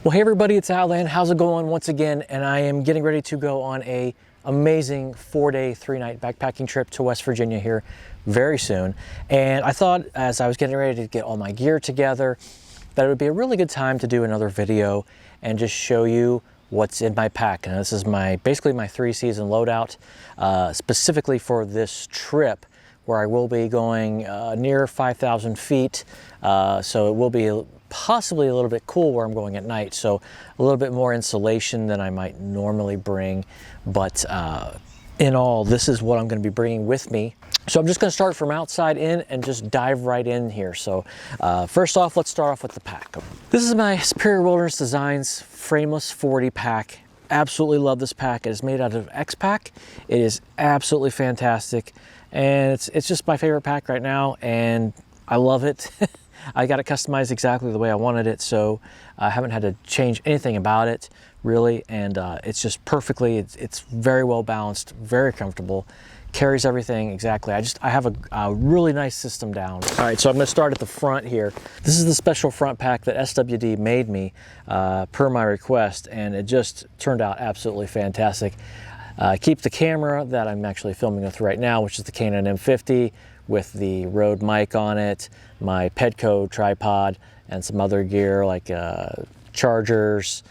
Well, hey everybody, it's Outland. How's it going once again? And I am getting ready to go on a amazing 4-day, 3-night backpacking trip to West Virginia here very soon. And I thought as I was getting ready to get all my gear together, that it would be a really good time to do another video and just show you what's in my pack. And this is basically my 3-season loadout, specifically for this trip where I will be going near 5,000 feet. So it will be possibly a little bit cool where I'm going at night, so a little bit more insulation than I might normally bring, but in all, this is what I'm going to be bringing with me. So I'm just going to start from outside in and just dive right in here. So first off, let's start off with the pack. This is my Superior Wilderness Designs Frameless 40 pack. Absolutely love this pack. It is made out of X-Pack. It is absolutely fantastic, and it's just my favorite pack right now, and I love it. I got it customized exactly the way I wanted it, so I haven't had to change anything about it really, and it's just perfectly, it's very well balanced, very comfortable, carries everything exactly. I have a really nice system down. All right, so I'm going to start at the front here. This is the special front pack that SWD made me per my request, and it just turned out absolutely fantastic. Keep the camera that I'm actually filming with right now, which is the Canon M50 with the Rode mic on it, my Pedco tripod, and some other gear like chargers,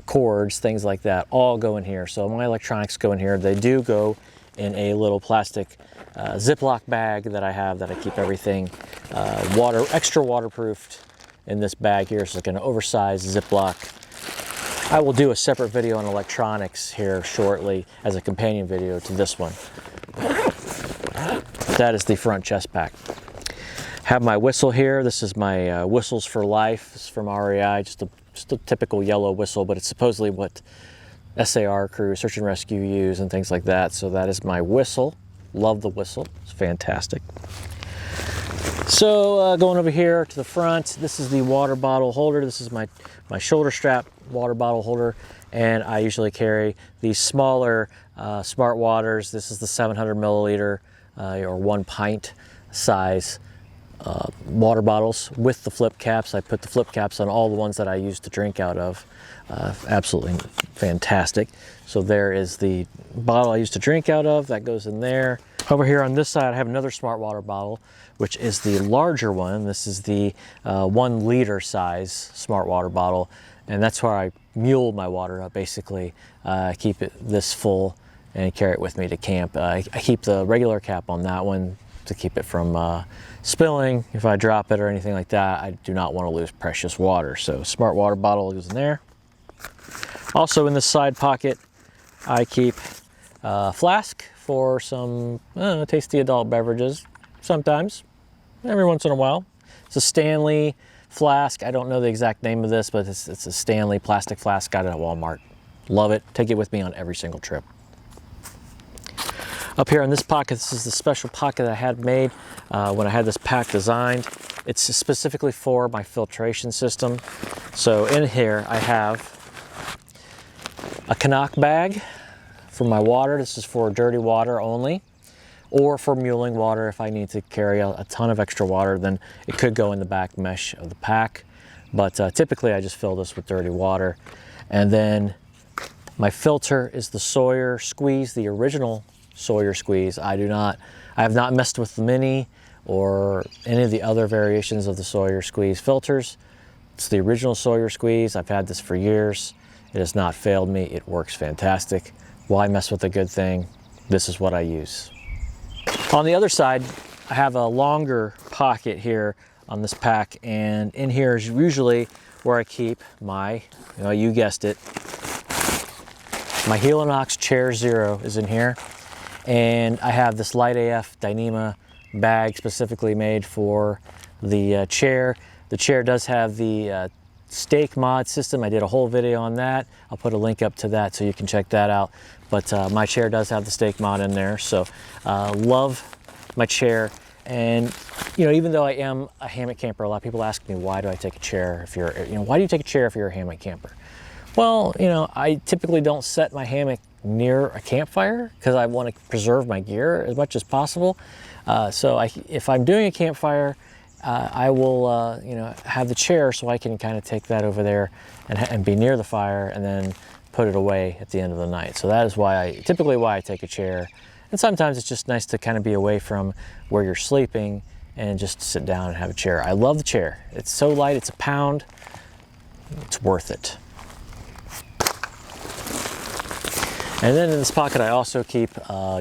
cords, things like that, all go in here. So my electronics go in here. They do go in a little plastic Ziploc bag that I have that I keep everything extra waterproofed in this bag here. So it's like an oversized Ziploc. I will do a separate video on electronics here shortly as a companion video to this one. That is the front chest pack. Have my whistle here. This is my Whistles for Life. This is from REI, just a typical yellow whistle, but it's supposedly what SAR crew, search and rescue use and things like that. So that is my whistle. Love the whistle. It's fantastic. So going over here to the front, this is the water bottle holder. This is my shoulder strap water bottle holder, and I usually carry these smaller Smart Waters. This is the 700 milliliter or 1 pint size water bottles with the flip caps. I put the flip caps on all the ones that I use to drink out of. Absolutely fantastic. So there is the bottle I used to drink out of. That goes in there. Over here on this side, I have another Smart Water bottle, which is the larger one. This is the 1 liter size Smart Water bottle, and that's where I mule my water up, basically. Keep it this full and carry it with me to camp. I keep the regular cap on that one to keep it from spilling if I drop it or anything like that. I do not want to lose precious water, so Smart Water bottle goes in there. Also in this side pocket, I keep a flask for some tasty adult beverages, sometimes, every once in a while. It's a Stanley flask. I don't know the exact name of this, but it's a Stanley plastic flask. Got it at Walmart. Love it. Take it with me on every single trip. Up here in this pocket, this is the special pocket I had made when I had this pack designed. It's specifically for my filtration system. So in here I have a Canuck bag for my water. This is for dirty water only, or for muling water. If I need to carry a ton of extra water, then it could go in the back mesh of the pack. But typically I just fill this with dirty water. And then my filter is the Sawyer Squeeze, the original Sawyer Squeeze. I have not messed with the Mini or any of the other variations of the Sawyer Squeeze filters. It's the original Sawyer Squeeze. I've had this for years. It has not failed me. It works fantastic. Why mess with a good thing? This is what I use. On the other side, I have a longer pocket here on this pack, and in here is usually where I keep my, you guessed it, my Helinox Chair Zero is in here. And I have this LiteAF Dyneema bag specifically made for the chair. The chair does have the stake mod system. I did a whole video on that. I'll put a link up to that so you can check that out. But my chair does have the stake mod in there. So love my chair. And even though I am a hammock camper, a lot of people ask me, why do I take a chair if you're, why do you take a chair if you're a hammock camper? Well, I typically don't set my hammock near a campfire because I want to preserve my gear as much as possible. So if I'm doing a campfire I will, you know, have the chair so I can kind of take that over there and be near the fire and then put it away at the end of the night. So that is typically why I take a chair. And sometimes it's just nice to kind of be away from where you're sleeping and just sit down and have a chair. I love the chair. It's so light, it's a pound. It's worth it. And then in this pocket I also keep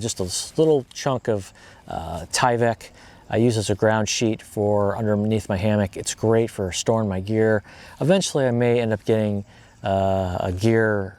just a little chunk of Tyvek. I use as a ground sheet for underneath my hammock. It's great for storing my gear. Eventually I may end up getting a gear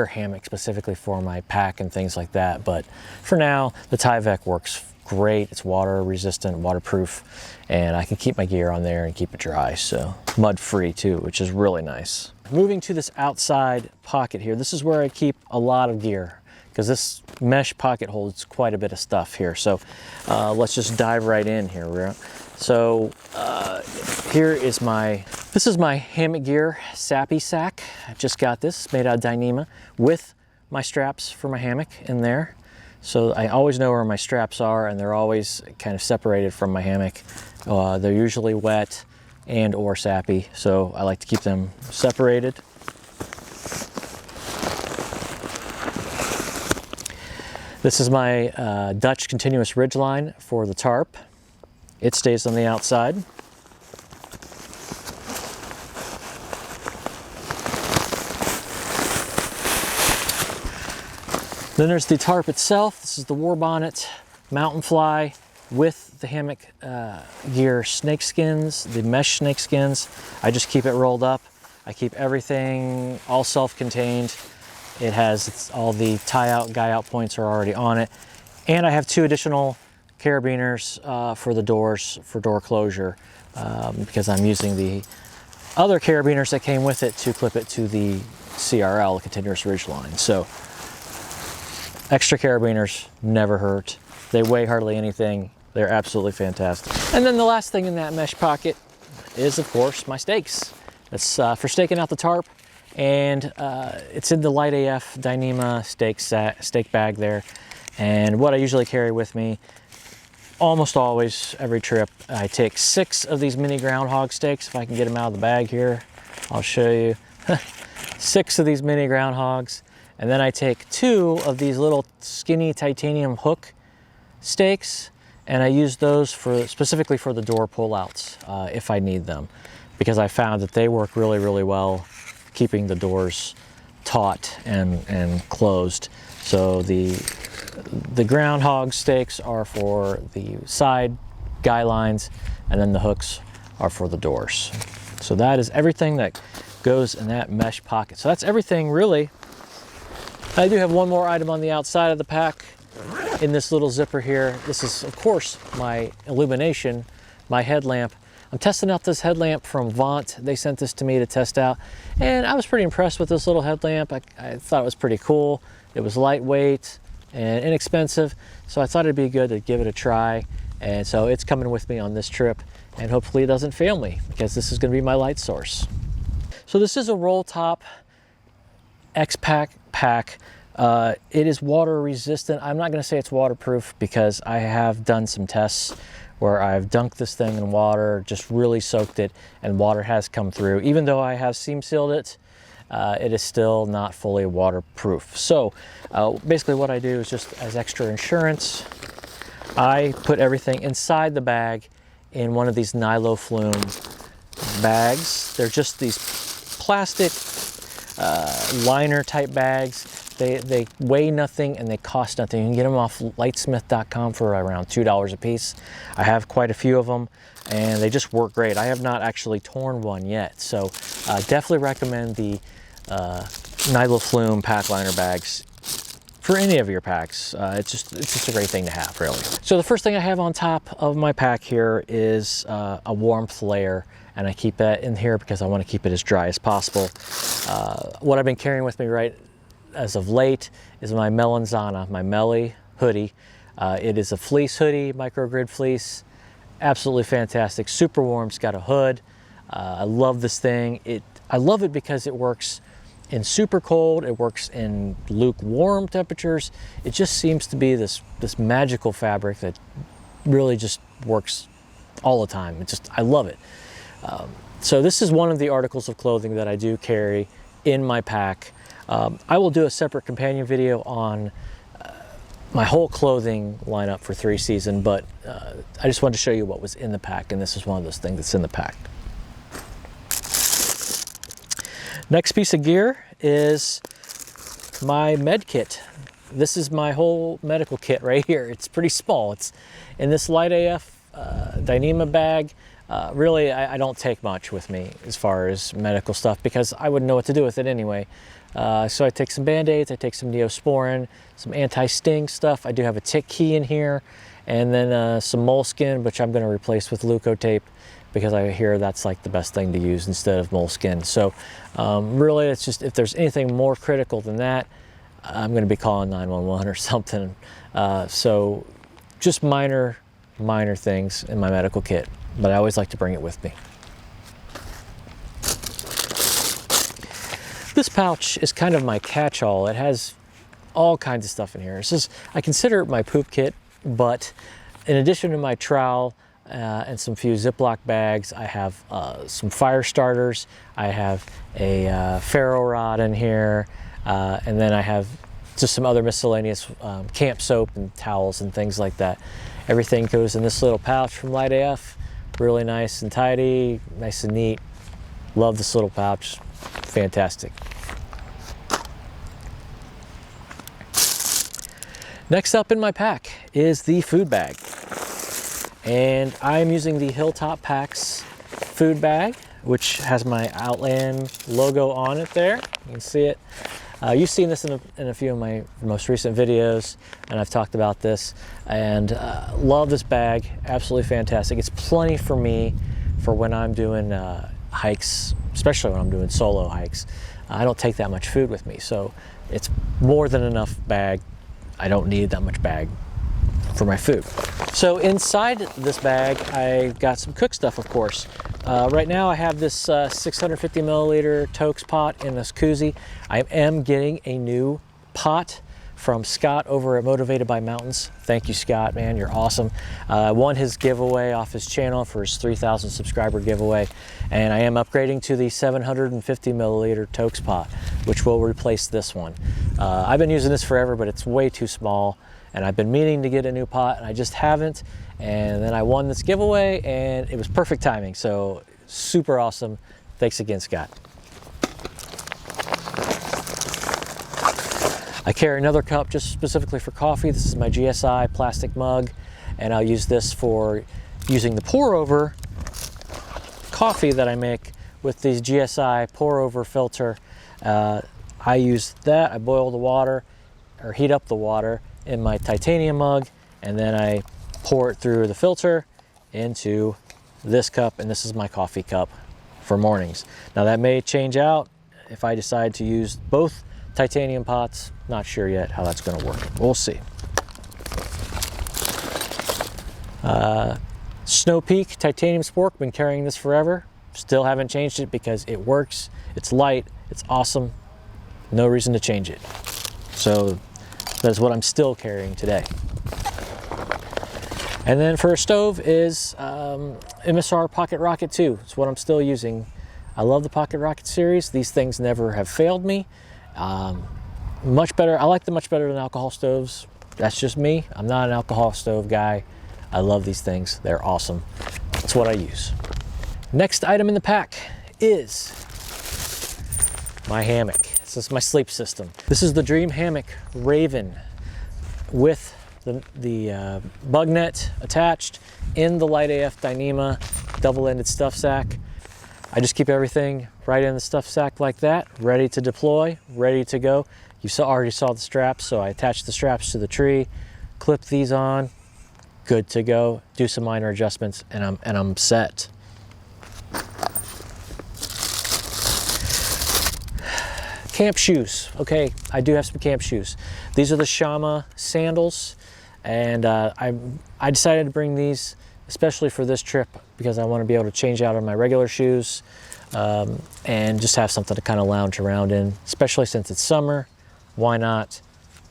hammock specifically for my pack and things like that. But for now, the Tyvek works great. It's water resistant, waterproof, and I can keep my gear on there and keep it dry. So mud free too, which is really nice. Moving to this outside pocket here, this is where I keep a lot of gear, because this mesh pocket holds quite a bit of stuff here. So let's just dive right in here. So here is this is my Hammock Gear Sappy Sack. I just got this, it's made out of Dyneema with my straps for my hammock in there. So I always know where my straps are, and they're always kind of separated from my hammock. They're usually wet and or sappy, so I like to keep them separated. This is my Dutch continuous ridge line for the tarp. It stays on the outside. Then there's the tarp itself. This is the Warbonnet Mountainfly with the Hammock Gear snake skins, the mesh snake skins. I just keep it rolled up. I keep everything all self-contained. It has all the tie out, guy out points are already on it. And I have 2 additional carabiners for the doors, for door closure, because I'm using the other carabiners that came with it to clip it to the CRL, the continuous ridge line. So extra carabiners never hurt. They weigh hardly anything. They're absolutely fantastic. And then the last thing in that mesh pocket is, of course, my stakes. It's for staking out the tarp, and it's in the LiteAF Dyneema stake bag there. And what I usually carry with me, almost always, every trip, I take 6 of these mini groundhog stakes. If I can get them out of the bag here, I'll show you. 6 of these mini groundhogs. And then I take 2 of these little skinny titanium hook stakes, and I use those specifically for the door pullouts if I need them, because I found that they work really, really well keeping the doors taut and closed. So the groundhog stakes are for the side guy lines, and then the hooks are for the doors. So that is everything that goes in that mesh pocket. So that's everything really. I do have one more item on the outside of the pack in this little zipper here. This is, of course, my illumination, my headlamp. I'm testing out this headlamp from Vont. They sent this to me to test out, and I was pretty impressed with this little headlamp. I thought it was pretty cool. It was lightweight and inexpensive, so I thought it'd be good to give it a try. And so it's coming with me on this trip, and hopefully it doesn't fail me, because this is going to be my light source. So this is a roll top X-Pack pack. It is water resistant. I'm not going to say it's waterproof, because I have done some tests where I've dunked this thing in water, just really soaked it, and water has come through. Even though I have seam sealed it, it is still not fully waterproof. So basically what I do is, just as extra insurance, I put everything inside the bag in one of these Nilo Flume bags. They're just these plastic liner type bags. They weigh nothing and they cost nothing. You can get them off lightsmith.com for around $2 a piece. I have quite a few of them, and they just work great. I have not actually torn one yet, so definitely recommend the Nilo Flume pack liner bags for any of your packs. It's just a great thing to have, really. So the first thing I have on top of my pack here is a warmth layer, and I keep that in here because I want to keep it as dry as possible. What I've been carrying with me right as of late is my Melanzana, my Meli hoodie. It is a fleece hoodie, micro grid fleece. Absolutely fantastic, super warm. It's got a hood. I love this thing. I love it because it works in super cold, it works in lukewarm temperatures. It just seems to be this magical fabric that really just works all the time. I love it. So this is one of the articles of clothing that I do carry in my pack. I will do a separate companion video on my whole clothing lineup for 3 season, but I just wanted to show you what was in the pack, and this is one of those things that's in the pack. Next piece of gear is my med kit. This is my whole medical kit right here. It's pretty small. It's in this LiteAF Dyneema bag. Really, I don't take much with me as far as medical stuff because I wouldn't know what to do with it anyway. So I take some Band-Aids, I take some Neosporin, some anti-sting stuff. I do have a tick key in here, and then some moleskin, which I'm going to replace with Leukotape because I hear that's like the best thing to use instead of moleskin. So really, it's just if there's anything more critical than that, I'm going to be calling 911 or something. So just minor things in my medical kit, but I always like to bring it with me. This pouch is kind of my catch-all. It has all kinds of stuff in here. I consider it my poop kit, but in addition to my trowel and some few Ziploc bags, I have some fire starters. I have a ferro rod in here, and then I have just some other miscellaneous camp soap and towels and things like that. Everything goes in this little pouch from LiteAF. Really nice and tidy, nice and neat. Love this little pouch. Fantastic. Next up in my pack is the food bag. And I'm using the Hilltop Packs food bag, which has my Outland logo on it there. You can see it. You've seen this in a few of my most recent videos, and I've talked about this. And love this bag, absolutely fantastic. It's plenty for me for when I'm doing hikes, especially when I'm doing solo hikes. I don't take that much food with me, so it's more than enough bag. I don't need that much bag for my food. So inside this bag, I got some cook stuff, of course. Right now I have this 650 milliliter Toaks pot in this koozie. I am getting a new pot from Scott over at Motivated by Mountains. Thank you, Scott, man, you're awesome. Won his giveaway off his channel for his 3,000 subscriber giveaway, and I am upgrading to the 750 milliliter Toaks pot, which will replace this one. I've been using this forever, but it's way too small, and I've been meaning to get a new pot, and I just haven't. And then I won this giveaway, and it was perfect timing, so super awesome. Thanks again, Scott. I carry another cup just specifically for coffee. This is my GSI plastic mug, and I'll use this for using the pour-over coffee that I make with these GSI pour-over filter. I use that. I boil the water, or heat up the water in my titanium mug, and then I pour it through the filter into this cup, and this is my coffee cup for mornings. Now that may change out if I decide to use both titanium pots. Not sure yet how that's going to work. We'll see. Snow Peak titanium spork. Been carrying this forever. Still haven't changed it because it works. It's light. It's awesome. No reason to change it. So that is what I'm still carrying today. And then for a stove is MSR Pocket Rocket 2. It's what I'm still using. I love the Pocket Rocket series. These things never have failed me. Much better. I like them much better than alcohol stoves. That's just me. I'm not an alcohol stove guy. I love these things. They're awesome. That's what I use. Next item in the pack is my hammock. This is my sleep system. This is the Dream Hammock Raven with the bug net attached in the LiteAF Dyneema double-ended stuff sack. I just keep everything right in the stuff sack like that, ready to deploy, ready to go. You already saw the straps, so I attached the straps to the tree, clip these on, good to go. Do some minor adjustments, and I'm set. Camp shoes. Okay, I do have some camp shoes. These are the Shama sandals, and I decided to bring these especially for this trip because I want to be able to change out on my regular shoes and just have something to kind of lounge around in, especially since it's summer. Why not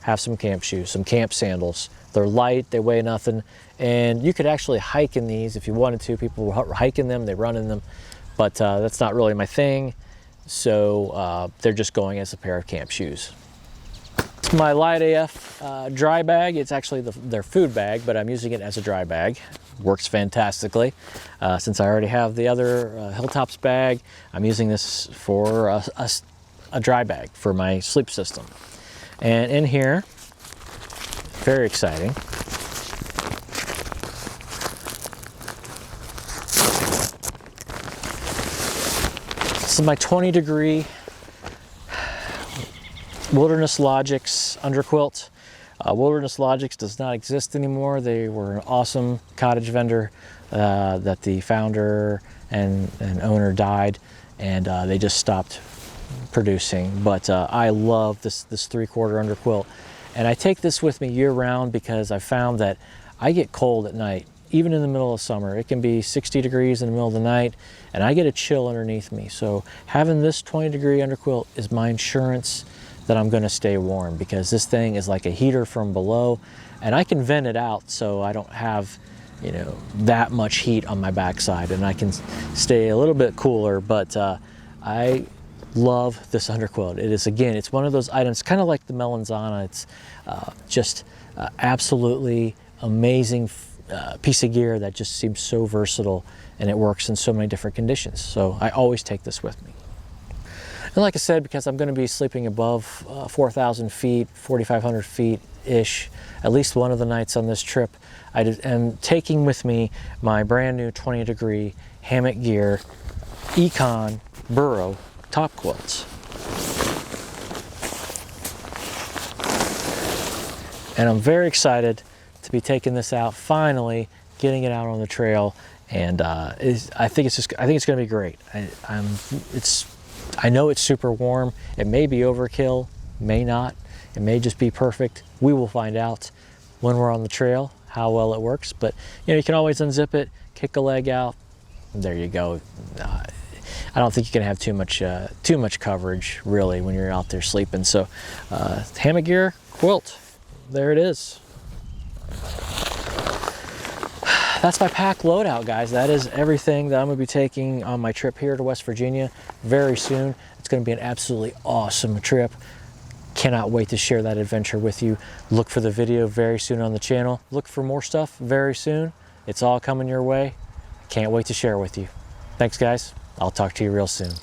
have some camp shoes, some camp sandals? They're light, they weigh nothing, And you could actually hike in these if you wanted to. People were hiking them, they run in them, but that's not really my thing. So they're just going as a pair of camp shoes. It's my LiteAF dry bag. It's actually their food bag, but I'm using it as a dry bag. Works fantastically. Since I already have the other Hilltops bag, I'm using this for a dry bag for my sleep system. And in here, very exciting, this is my 20-degree Wilderness Logics underquilt. Wilderness Logics does not exist anymore. They were an awesome cottage vendor that the founder and owner died, and they just stopped producing. But I love this 3/4 underquilt, and I take this with me year round because I found that I get cold at night, even in the middle of summer. It can be 60 degrees in the middle of the night, and I get a chill underneath me. So having this 20-degree underquilt is my insurance that I'm going to stay warm, because this thing is like a heater from below, and I can vent it out so I don't have, you know, that much heat on my backside, and I can stay a little bit cooler. But I love this underquilt. It is, again, it's one of those items kind of like the Melanzana. It's just absolutely amazing piece of gear that just seems so versatile, and it works in so many different conditions. So I always take this with me. And like I said, because I'm going to be sleeping above 4,000 feet, 4,500 feet-ish, at least one of the nights on this trip, I am taking with me my brand new 20-degree Hammock Gear Econ Burrow top quilts. And I'm very excited to be taking this out, finally getting it out on the trail, and I think it's going to be great. I know it's super warm. It may be overkill, may not. It may just be perfect. We will find out when we're on the trail how well it works. But you know, you can always unzip it, kick a leg out. There you go. I don't think you can have too much coverage really when you're out there sleeping. So Hammock Gear quilt, there it is. That's my pack loadout, guys. That is everything that I'm going to be taking on my trip here to West Virginia very soon. It's going to be an absolutely awesome trip. Cannot wait to share that adventure with you. Look for the video very soon on the channel. Look for more stuff very soon. It's all coming your way. Can't wait to share with you. Thanks, guys. I'll talk to you real soon.